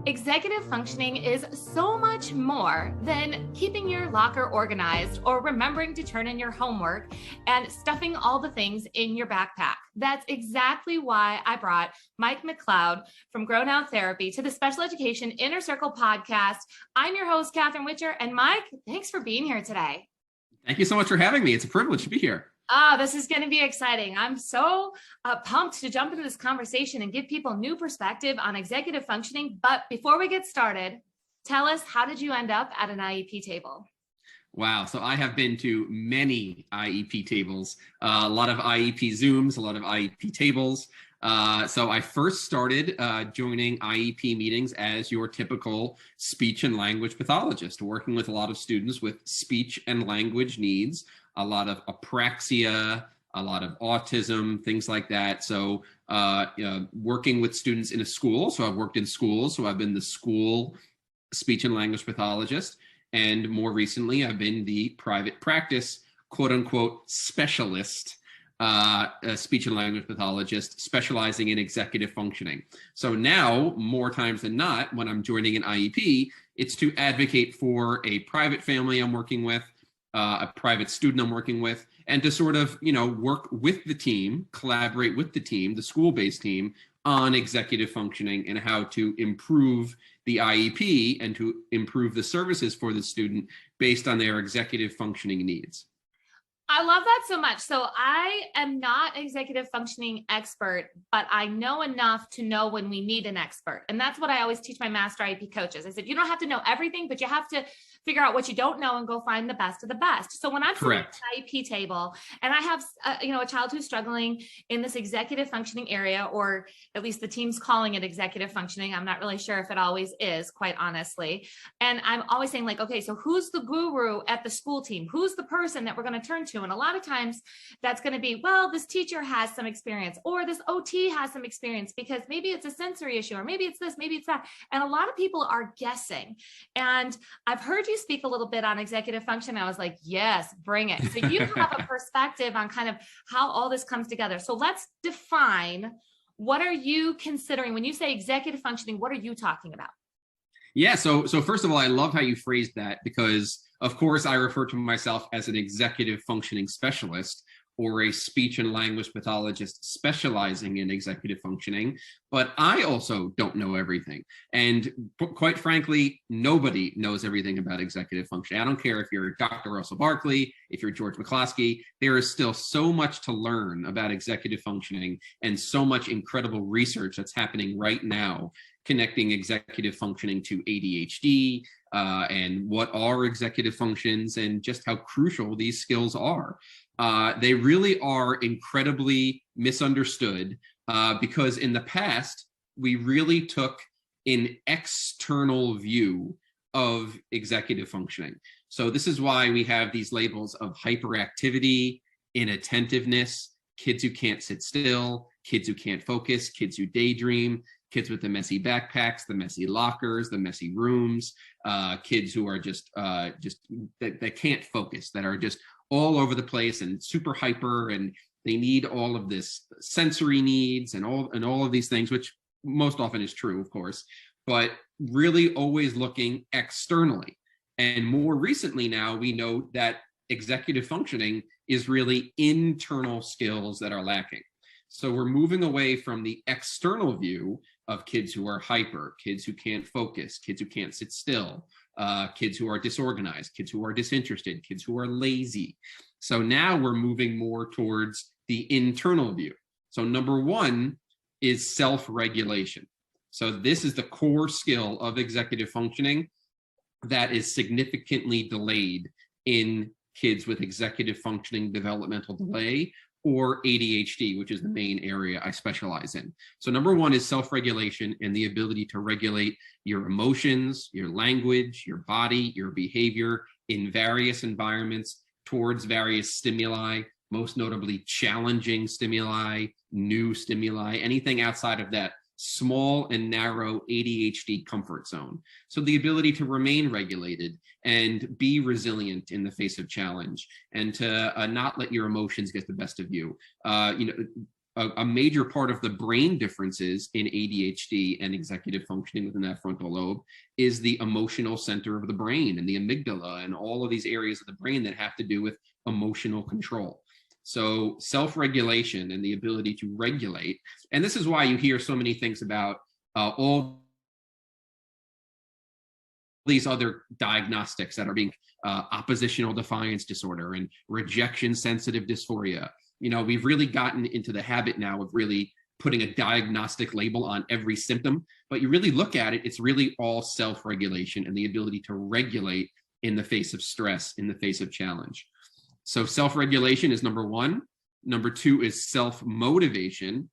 Executive functioning is so much more than keeping your locker organized or remembering to turn in your homework and stuffing all the things in your backpack. That's exactly why I brought Mike McLeod from Grow Now Therapy to the Special Education Inner Circle podcast. I'm your host, Catherine Witcher, and Mike, thanks for being here today. Thank you so much for having me. It's a privilege to be here. This is going to be exciting. I'm so pumped to jump into this conversation and give people new perspective on executive functioning. But before we get started, tell us, how did you end up at an IEP table? Wow. So I have been to many IEP tables, a lot of IEP Zooms, a lot of IEP tables. So I first started joining IEP meetings as your typical speech and language pathologist, working with a lot of students with speech and language needs, a lot of apraxia, a lot of autism, things like that. So working with students in a school. So I've worked in schools. So I've been the school speech and language pathologist. And more recently, I've been the private practice, quote unquote, specialist, speech and language pathologist specializing in executive functioning. So now, more times than not, when I'm joining an IEP, it's to advocate for a private family I'm working with, a private student I'm working with, and to sort of, work with the team, collaborate with the team, the school-based team, on executive functioning and how to improve the IEP and to improve the services for the student based on their executive functioning needs. I love that so much. So I am not executive functioning expert, but I know enough to know when we need an expert. And that's what I always teach my master IEP coaches. I said, you don't have to know everything, but you have to figure out what you don't know and go find the best of the best. So when I'm sitting at the IEP table and I have a child who's struggling in this executive functioning area, or at least the team's calling it executive functioning, I'm not really sure if it always is, quite honestly. And I'm always saying, like, okay, so who's the guru at the school team? Who's the person that we're going to turn to? And a lot of times that's going to be, well, this teacher has some experience, or this OT has some experience, because maybe it's a sensory issue, or maybe it's this, maybe it's that. And a lot of people are guessing. And I've heard you speak a little bit on executive function. I was like, yes, bring it. So you have a perspective on kind of how all this comes together. So let's define, what are you considering when you say executive functioning? What are you talking about? Yeah. So first of all, I love how you phrased that, because of course I refer to myself as an executive functioning specialist, or a speech and language pathologist specializing in executive functioning, but I also don't know everything. And quite frankly, nobody knows everything about executive functioning. I don't care if you're Dr. Russell Barkley, if you're George McCloskey, there is still so much to learn about executive functioning, and so much incredible research that's happening right now connecting executive functioning to ADHD, and what are executive functions, and just how crucial these skills are. They really are incredibly misunderstood, because in the past, we really took an external view of executive functioning. So this is why we have these labels of hyperactivity, inattentiveness, kids who can't sit still, kids who can't focus, kids who daydream, kids with the messy backpacks, the messy lockers, the messy rooms, kids who are just that can't focus, that are just all over the place and super hyper, and they need all of this sensory needs and all of these things, which most often is true, of course, but really always looking externally. And more recently now, we know that executive functioning is really internal skills that are lacking. So we're moving away from the external view of kids who are hyper, kids who can't focus, kids who can't sit still, kids who are disorganized, kids who are disinterested, kids who are lazy. So now we're moving more towards the internal view. So number one is self-regulation. So this is the core skill of executive functioning that is significantly delayed in kids with executive functioning developmental delay, or ADHD, which is the main area I specialize in. So number one is self-regulation, and the ability to regulate your emotions, your language, your body, your behavior in various environments towards various stimuli, most notably challenging stimuli, new stimuli, anything outside of that small and narrow ADHD comfort zone. So the ability to remain regulated and be resilient in the face of challenge, and to not let your emotions get the best of you. a major part of the brain differences in ADHD and executive functioning within that frontal lobe is the emotional center of the brain and the amygdala and all of these areas of the brain that have to do with emotional control. So self-regulation and the ability to regulate, and this is why you hear so many things about all these other diagnostics that are being oppositional defiance disorder and rejection sensitive dysphoria. You know, we've really gotten into the habit now of really putting a diagnostic label on every symptom, but you really look at it, it's really all self-regulation and the ability to regulate in the face of stress, in the face of challenge. So self-regulation is number one. Number two is self-motivation.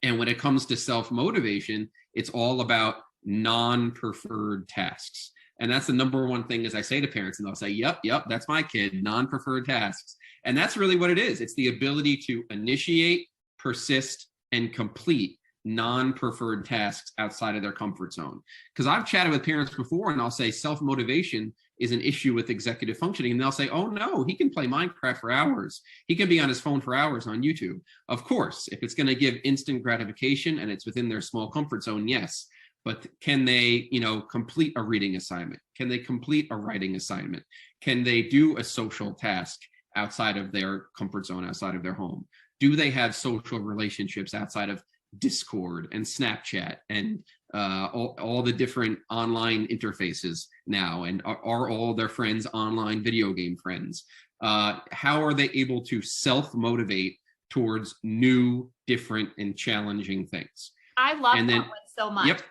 And when it comes to self-motivation, it's all about non-preferred tasks. And that's the number one thing, as I say to parents, and they'll say, yep, that's my kid, non-preferred tasks. And that's really what it is. It's the ability to initiate, persist, and complete non-preferred tasks outside of their comfort zone. Because I've chatted with parents before and I'll say self-motivation is an issue with executive functioning. And they'll say, oh no, he can play Minecraft for hours. He can be on his phone for hours on YouTube. Of course, if it's going to give instant gratification and it's within their small comfort zone, yes. But can they, complete a reading assignment? Can they complete a writing assignment? Can they do a social task outside of their comfort zone, outside of their home? Do they have social relationships outside of Discord and Snapchat and all the different online interfaces now? And are all their friends online video game friends? How are they able to self-motivate towards new, different, and challenging things? I love that one so much. Yep.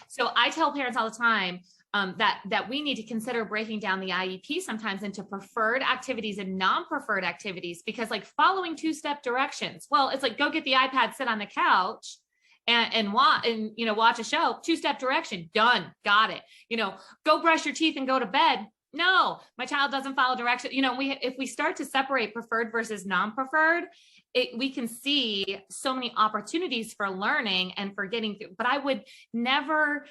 So I tell parents all the time that we need to consider breaking down the IEP sometimes into preferred activities and non-preferred activities, because like following two-step directions, well, it's like go get the iPad, sit on the couch and watch a show. Two-step direction, done, got it. Go brush your teeth and go to bed. No, my child doesn't follow direction. If we start to separate preferred versus non-preferred, we can see so many opportunities for learning and for getting through. But I would never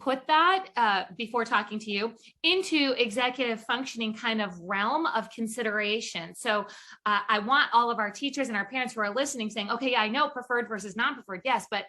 put that before talking to you into executive functioning kind of realm of consideration. So I want all of our teachers and our parents who are listening saying, okay, yeah, I know preferred versus non-preferred. Yes, but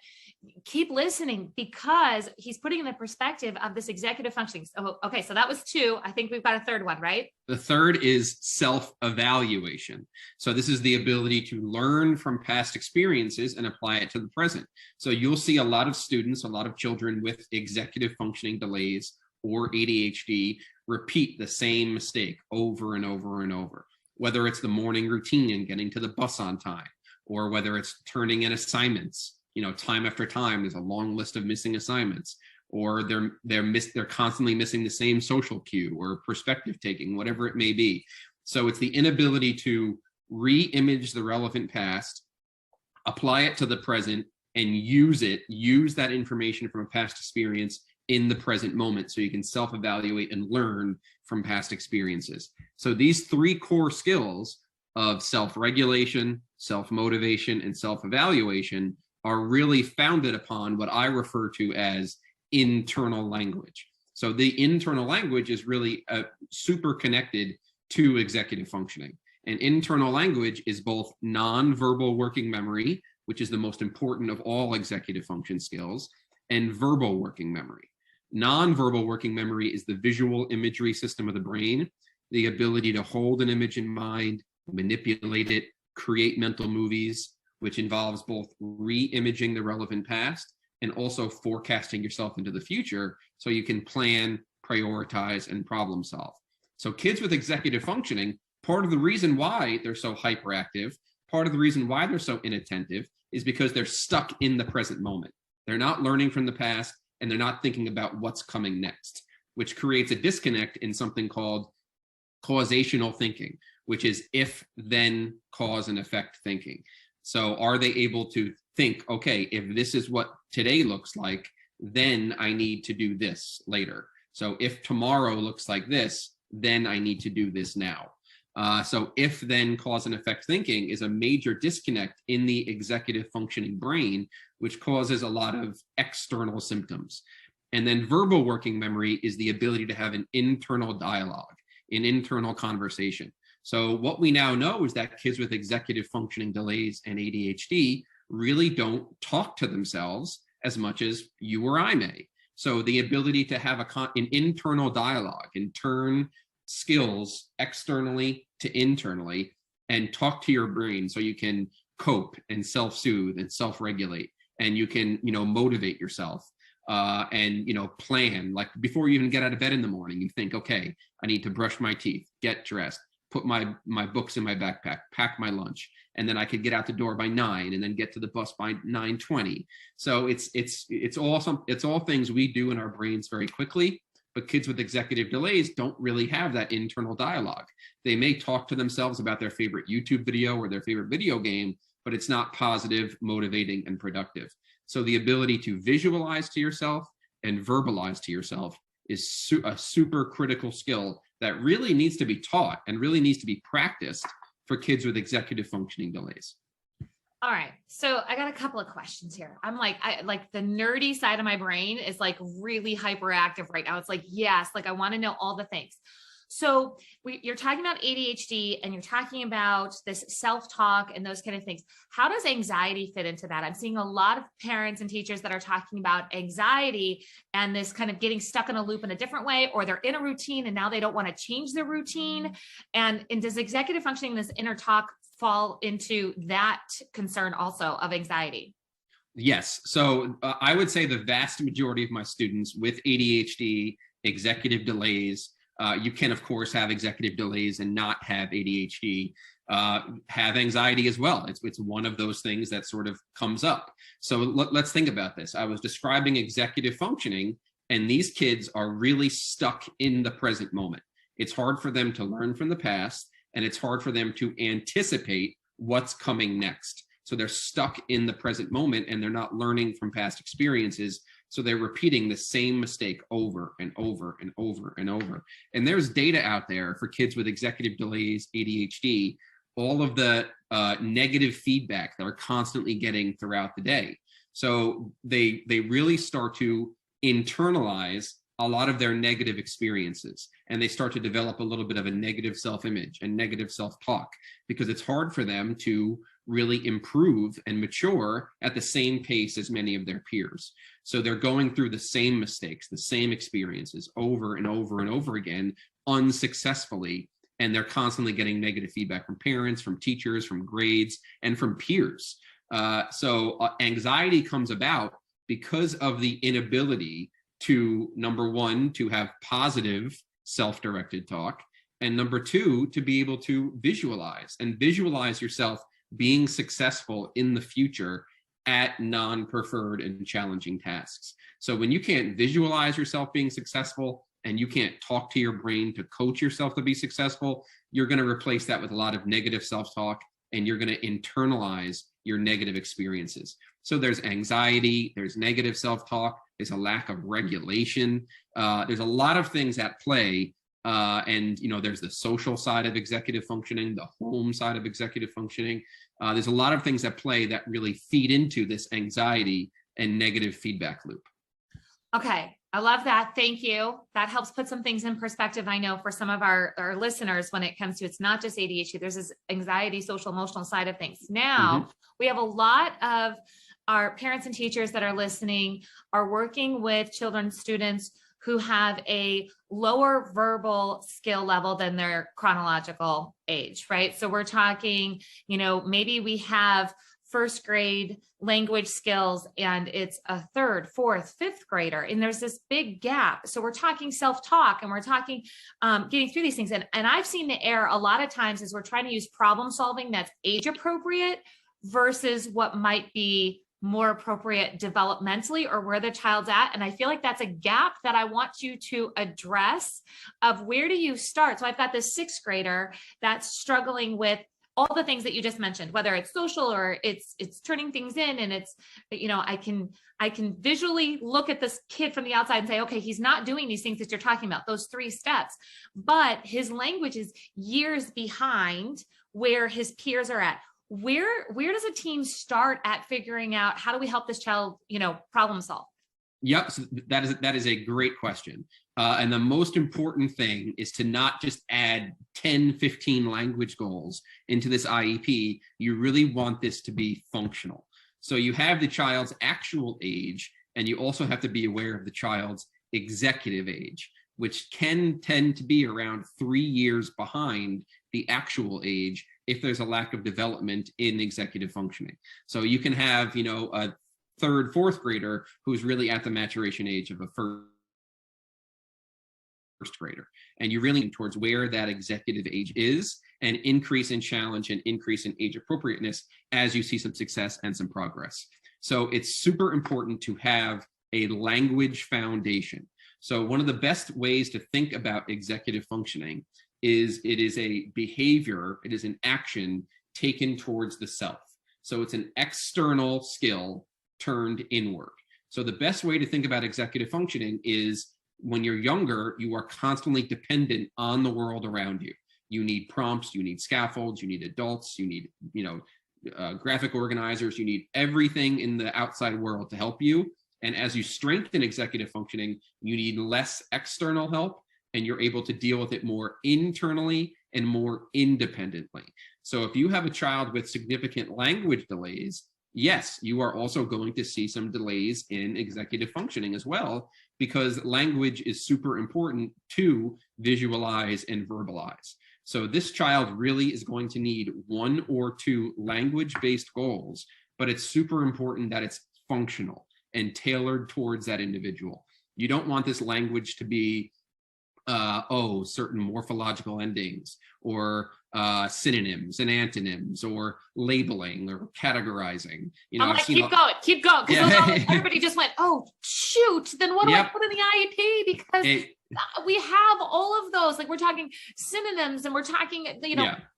keep listening, because he's putting in the perspective of this executive functioning. So, okay, so that was two. I think we've got a third one, right? The third is self-evaluation. So this is the ability to learn from past experiences and apply it to the present. So you'll see a lot of students, a lot of children with executive functioning delays or ADHD repeat the same mistake over and over and over, whether it's the morning routine and getting to the bus on time, or whether it's turning in assignments, time after time. There's a long list of missing assignments, or they're constantly missing the same social cue or perspective taking, whatever it may be. So it's the inability to re-image the relevant past, apply it to the present, and use that information from a past experience in the present moment, so you can self-evaluate and learn from past experiences. So these three core skills of self-regulation, self-motivation, and self-evaluation are really founded upon what I refer to as internal language. So the internal language is really super connected to executive functioning. And internal language is both non-verbal working memory, which is the most important of all executive function skills, and verbal working memory. Non-verbal working memory is the visual imagery system of the brain, the ability to hold an image in mind, manipulate it, create mental movies, which involves both re-imaging the relevant past and also forecasting yourself into the future so you can plan, prioritize, and problem solve. So kids with executive functioning, part of the reason why they're so hyperactive, part of the reason why they're so inattentive is because they're stuck in the present moment. They're not learning from the past, and they're not thinking about what's coming next, which creates a disconnect in something called causational thinking, which is if, then, cause and effect thinking. So are they able to think, okay, if this is what today looks like, then I need to do this later. So if tomorrow looks like this, then I need to do this now. So if, then, cause and effect thinking is a major disconnect in the executive functioning brain, which causes a lot of external symptoms. And then verbal working memory is the ability to have an internal dialogue, an internal conversation. So what we now know is that kids with executive functioning delays and ADHD really don't talk to themselves as much as you or I may. So the ability to have an internal dialogue and turn skills externally to internally and talk to your brain so you can cope and self-soothe and self-regulate, and you can, motivate yourself and, plan. Like before you even get out of bed in the morning, you think, okay, I need to brush my teeth, get dressed, put my books in my backpack, pack my lunch, and then I could get out the door by 9 and then get to the bus by 9:20. So it's all things we do in our brains very quickly. But kids with executive delays don't really have that internal dialogue. They may talk to themselves about their favorite YouTube video or their favorite video game, but it's not positive, motivating, and productive. So the ability to visualize to yourself and verbalize to yourself is a super critical skill that really needs to be taught and really needs to be practiced for kids with executive functioning delays. All right. So I got a couple of questions here. I'm like, the nerdy side of my brain is like really hyperactive right now. It's like, yes, like I want to know all the things. So you're talking about ADHD and you're talking about this self-talk and those kind of things. How does anxiety fit into that? I'm seeing a lot of parents and teachers that are talking about anxiety and this kind of getting stuck in a loop in a different way, or they're in a routine and now they don't want to change their routine. And does executive functioning, this inner talk, fall into that concern also of anxiety? Yes. So I would say the vast majority of my students with ADHD, executive delays, you can, of course, have executive delays and not have ADHD, have anxiety as well. It's one of those things that sort of comes up. So let's think about this. I was describing executive functioning, and these kids are really stuck in the present moment. It's hard for them to learn from the past, and it's hard for them to anticipate what's coming next. So they're stuck in the present moment and they're not learning from past experiences. So they're repeating the same mistake over and over and over and over. And there's data out there for kids with executive delays, ADHD, all of the negative feedback they're constantly getting throughout the day. So they really start to internalize a lot of their negative experiences, and they start to develop a little bit of a negative self-image and negative self-talk, because it's hard for them to really improve and mature at the same pace as many of their peers. So they're going through the same mistakes, the same experiences over and over and over again unsuccessfully, and they're constantly getting negative feedback from parents, from teachers, from grades, and from peers. So anxiety comes about because of the inability to, number one, to have positive self-directed talk, and number two, to be able to visualize yourself being successful in the future at non-preferred and challenging tasks. So when you can't visualize yourself being successful and you can't talk to your brain to coach yourself to be successful, you're going to replace that with a lot of negative self-talk, and you're going to internalize your negative experiences. So there's anxiety, there's negative self-talk, there's a lack of regulation. There's a lot of things at play. And, there's the social side of executive functioning, the home side of executive functioning. There's a lot of things at play that really feed into this anxiety and negative feedback loop. Okay. I love that. Thank you. That helps put some things in perspective. I know for some of our listeners, when it comes to, it's not just ADHD, there's this anxiety, social, emotional side of things. Now, we have a lot of our parents and teachers that are listening are working with children, students who have a lower verbal skill level than their chronological age, right? So we're talking, maybe we have first grade language skills and it's a third, fourth, fifth grader, and there's this big gap. So we're talking self-talk and we're talking getting through these things. And I've seen the error a lot of times is we're trying to use problem solving that's age appropriate versus what might be more appropriate developmentally or where the child's at. And I feel like that's a gap that I want you to address of where do you start? So I've got this sixth grader that's struggling with all the things that you just mentioned, whether it's social or it's turning things in, and it's, I can visually look at this kid from the outside and say, okay, he's not doing these things that you're talking about, those 3 steps, but his language is years behind where his peers are at. Where does a team start at figuring out how do we help this child, problem solve? Yep, so that is a great question. And the most important thing is to not just add 10, 15 language goals into this IEP. You really want this to be functional. So you have the child's actual age, and you also have to be aware of the child's executive age, which can tend to be around 3 years behind the actual age if there's a lack of development in executive functioning. So you can have, a third, fourth grader who's really at the maturation age of a first grader. And you really towards where that executive age is, and increase in challenge and increase in age appropriateness as you see some success and some progress. So it's super important to have a language foundation. So one of the best ways to think about executive functioning is it is a behavior, it is an action taken towards the self. So it's an external skill turned inward. So the best way to think about executive functioning is when you're younger, you are constantly dependent on the world around you. You need prompts, you need scaffolds, you need adults, you need, graphic organizers, you need everything in the outside world to help you. And as you strengthen executive functioning, you need less external help, and you're able to deal with it more internally and more independently. So if you have a child with significant language delays, yes, you are also going to see some delays in executive functioning as well, because language is super important to visualize and verbalize. So this child really is going to need 1 or 2 language-based goals, but it's super important that it's functional and tailored towards that individual. You don't want this language to be, certain morphological endings, or synonyms and antonyms, or labeling or categorizing. I'm like, keep going. Because everybody just went, oh, shoot. Then what do I put in the IEP? Because we have all of those. Like, we're talking synonyms, and we're talking,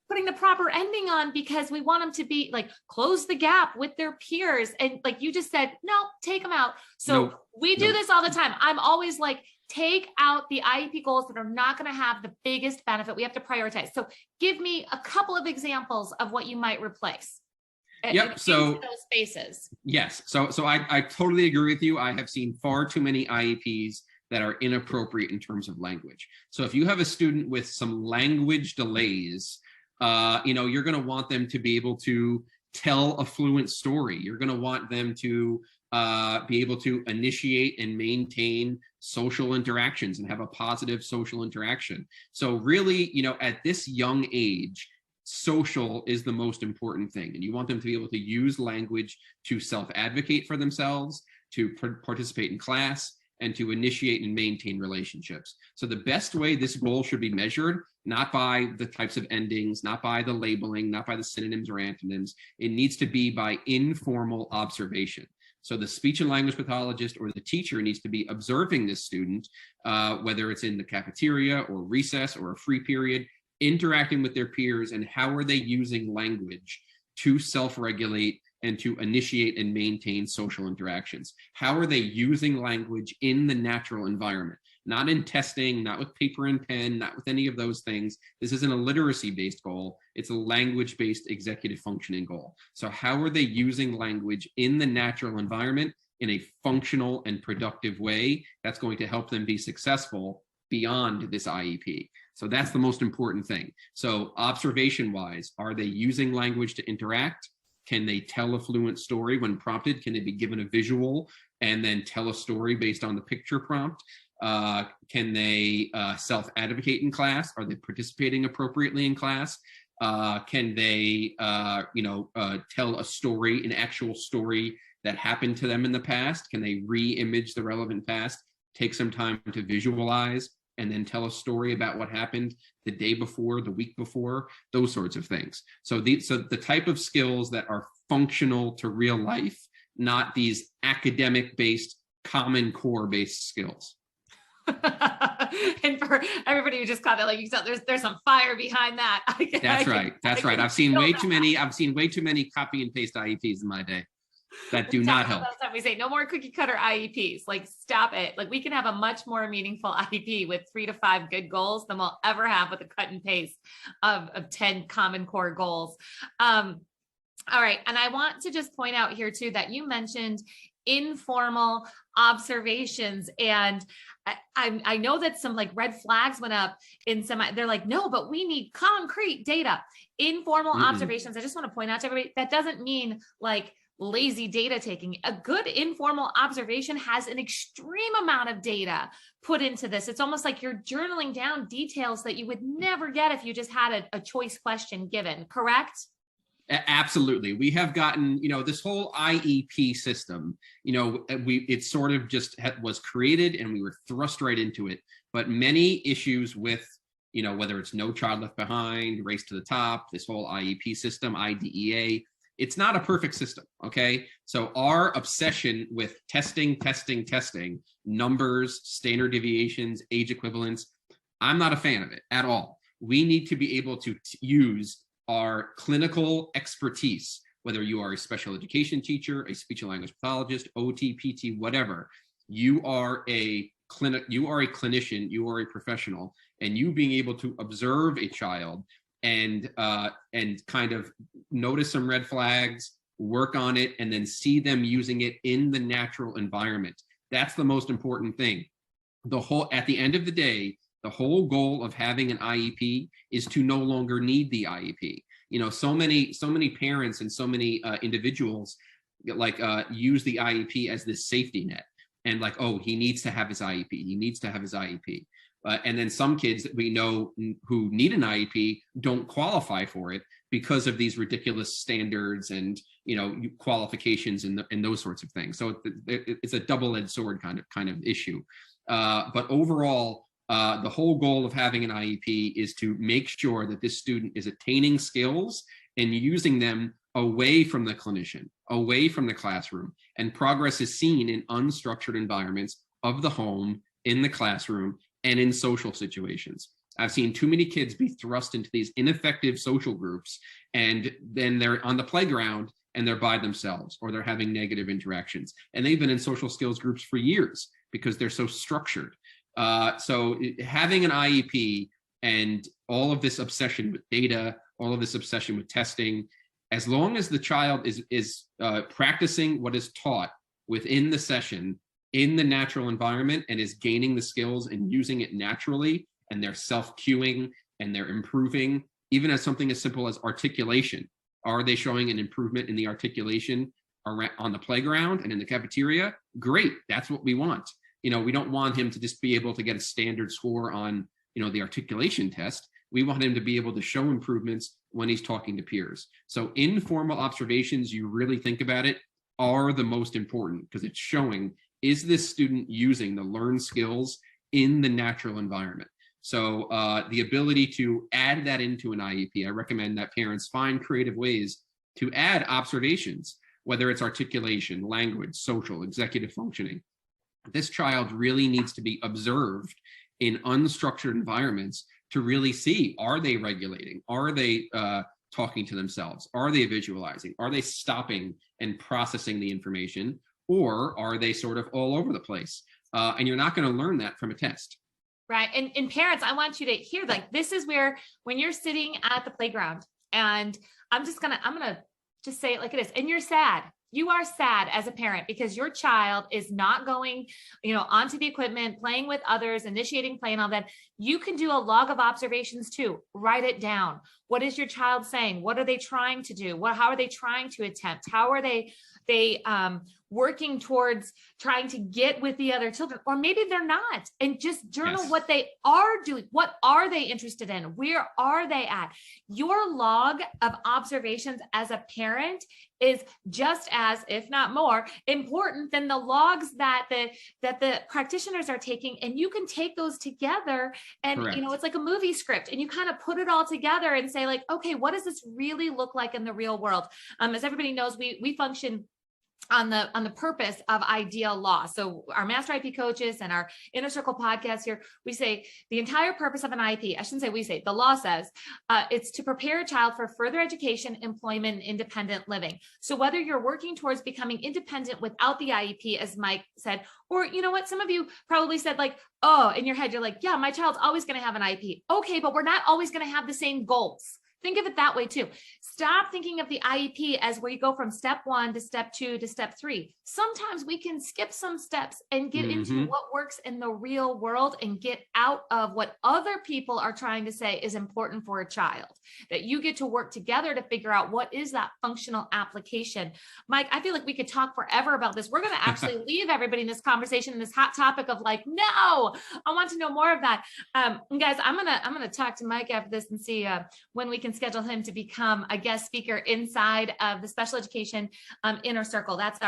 putting the proper ending on, because we want them to be like, close the gap with their peers. And like you just said, no, take them out. So we do this all the time. I'm always like, take out the IEP goals that are not going to have the biggest benefit. We have to prioritize. So give me a couple of examples of what you might replace. So those spaces. Yes. So I totally agree with you. I have seen far too many IEPs that are inappropriate in terms of language. So if you have a student with some language delays, you're going to want them to be able to tell a fluent story. You're going to want them to be able to initiate and maintain social interactions and have a positive social interaction. So really, at this young age, social is the most important thing. And you want them to be able to use language to self-advocate for themselves, to participate in class, and to initiate and maintain relationships. So the best way this goal should be measured, not by the types of endings, not by the labeling, not by the synonyms or antonyms. It needs to be by informal observation. So the speech and language pathologist or the teacher needs to be observing this student, whether it's in the cafeteria or recess or a free period, interacting with their peers, and how are they using language to self-regulate and to initiate and maintain social interactions. How are they using language in the natural environment? Not in testing, not with paper and pen, not with any of those things. This isn't a literacy-based goal. It's a language-based executive functioning goal. So how are they using language in the natural environment in a functional and productive way that's going to help them be successful beyond this IEP? So that's the most important thing. So observation-wise, are they using language to interact? Can they tell a fluent story when prompted? Can they be given a visual and then tell a story based on the picture prompt? Can they self-advocate in class? Are they participating appropriately in class? Can they, tell a story, an actual story that happened to them in the past? Can they re-image the relevant past, take some time to visualize, and then tell a story about what happened the day before, the week before, those sorts of things. So the type of skills that are functional to real life, not these academic-based, Common Core-based skills. And for everybody who just caught that, like you said, there's some fire behind that. That's right. I've seen way too many copy and paste IEPs in my day that do not help. We say no more cookie cutter IEPs. Like, stop it. Like, we can have a much more meaningful IEP with 3 to 5 good goals than we'll ever have with a cut and paste of 10 Common Core goals. All right. And I want to just point out here too, that you mentioned informal observations. And I know that some like red flags went up in some, they're like, no, but we need concrete data. Informal observations. I just want to point out to everybody, that doesn't mean like lazy data taking. A good informal observation has an extreme amount of data put into this. It's almost like you're journaling down details that you would never get if you just had a choice question given, correct? Absolutely. We have gotten, this whole IEP system, it sort of just was created and we were thrust right into it. But many issues with, whether it's No Child Left Behind, Race to the Top, this whole IEP system, IDEA, it's not a perfect system. Okay. So our obsession with testing, numbers, standard deviations, age equivalents, I'm not a fan of it at all. We need to be able to use our clinical expertise, whether you are a special education teacher, a speech and language pathologist, OT, PT, whatever. You are a clinician, you are a professional, and you being able to observe a child and kind of notice some red flags, work on it, and then see them using it in the natural environment. That's the most important thing. At the end of the day, the whole goal of having an IEP is to no longer need the IEP. So many parents and so many individuals use the IEP as this safety net, and like, oh, he needs to have his IEP. He needs to have his IEP. And then some kids that we know who need an IEP don't qualify for it because of these ridiculous standards and qualifications and those sorts of things. So it's a double-edged sword kind of issue. But overall, the whole goal of having an IEP is to make sure that this student is attaining skills and using them away from the clinician, away from the classroom. And progress is seen in unstructured environments of the home, in the classroom, and in social situations. I've seen too many kids be thrust into these ineffective social groups, and then they're on the playground and they're by themselves, or they're having negative interactions. And they've been in social skills groups for years because they're so structured. So having an IEP and all of this obsession with data, all of this obsession with testing, as long as the child is practicing what is taught within the session in the natural environment and is gaining the skills and using it naturally, and they're self-cueing and they're improving, even as something as simple as articulation. Are they showing an improvement in the articulation on the playground and in the cafeteria? Great, that's what we want. We don't want him to just be able to get a standard score on, the articulation test. We want him to be able to show improvements when he's talking to peers. So informal observations, you really think about it, are the most important, because it's showing, is this student using the learned skills in the natural environment? So the ability to add that into an IEP, I recommend that parents find creative ways to add observations, whether it's articulation, language, social, executive functioning. This child really needs to be observed in unstructured environments to really see, are they regulating? Are they talking to themselves? Are they visualizing? Are they stopping and processing the information? Or are they sort of all over the place? And you're not going to learn that from a test. Right. And parents, I want you to hear, like, this is where, when you're sitting at the playground, and I'm going to just say it like it is, and you're sad. You are sad as a parent because your child is not going, onto the equipment, playing with others, initiating play and all that. You can do a log of observations too. Write it down. What is your child saying? What are they trying to do? How are they trying to attempt? How are they working towards trying to get with the other children? Or maybe they're not, and just journal what they are doing. What are they interested in? Where are they at? Your log of observations as a parent is just as, if not more, important than the logs that the practitioners are taking. And you can take those together, and Correct. It's like a movie script, and you kind of put it all together and say, like, okay, what does this really look like in the real world? As everybody knows, we function on the purpose of ideal law. So our Master IEP coaches and our Inner Circle podcast here, we say the entire purpose of an IEP, I shouldn't say we say, the law says, it's to prepare a child for further education, employment, and independent living. So whether you're working towards becoming independent without the IEP, as Mike said, or what, some of you probably said, like, oh, in your head, you're like, yeah, my child's always going to have an IEP. Okay, but we're not always going to have the same goals. Think of it that way too. Stop thinking of the IEP as where you go from step 1 to step 2 to step 3. Sometimes we can skip some steps and get into what works in the real world and get out of what other people are trying to say is important for a child. That you get to work together to figure out what is that functional application. Mike, I feel like we could talk forever about this. We're going to actually leave everybody in this conversation in this hot topic of like, no, I want to know more of that. Guys, I'm gonna talk to Mike after this and see when we can schedule him to become a guest speaker inside of the special education inner circle. That's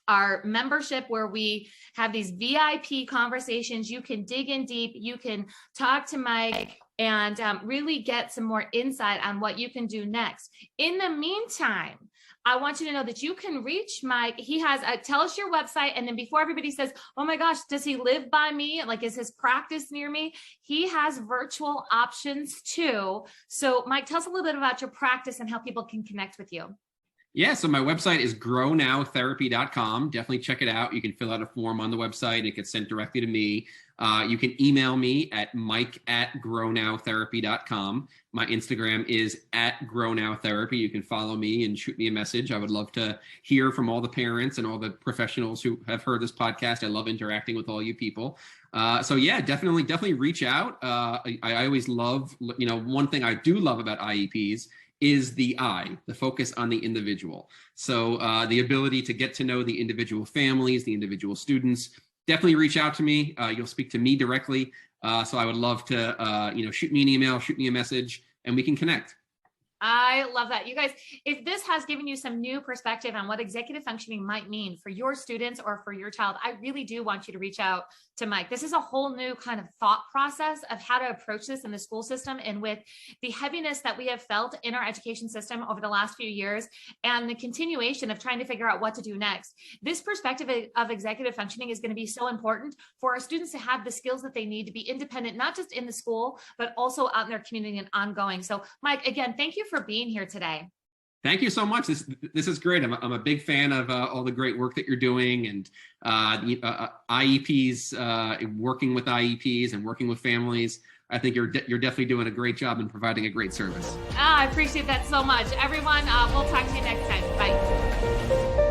our membership where we have these VIP conversations. You can dig in deep, you can talk to Mike and really get some more insight on what you can do next. In the meantime, I want you to know that you can reach Mike. He has tell us your website. And then before everybody says, oh my gosh, does he live by me? Like, is his practice near me? He has virtual options too. So Mike, tell us a little bit about your practice and how people can connect with you. Yeah, so my website is grownowtherapy.com. Definitely check it out. You can fill out a form on the website. It gets sent directly to me. You can email me at mike@grownowtherapy.com. My Instagram is @grownowtherapy. You can follow me and shoot me a message. I would love to hear from all the parents and all the professionals who have heard this podcast. I love interacting with all you people. So yeah, definitely reach out. I always love, one thing I do love about IEPs is the focus on the individual. So the ability to get to know the individual families, the individual students. Definitely reach out to me. You'll speak to me directly. So I would love to, shoot me an email, shoot me a message, and we can connect. I love that. You guys, if this has given you some new perspective on what executive functioning might mean for your students or for your child, I really do want you to reach out to Mike. This is a whole new kind of thought process of how to approach this in the school system. And with the heaviness that we have felt in our education system over the last few years and the continuation of trying to figure out what to do next, this perspective of executive functioning is going to be so important for our students to have the skills that they need to be independent, not just in the school, but also out in their community and ongoing. So Mike, again, thank you for being here today. Thank you so much. This is great. I'm a big fan of all the great work that you're doing, and IEPs, working with IEPs and working with families. I think you're definitely doing a great job in providing a great service. I appreciate that so much. Everyone, we'll talk to you next time. Bye.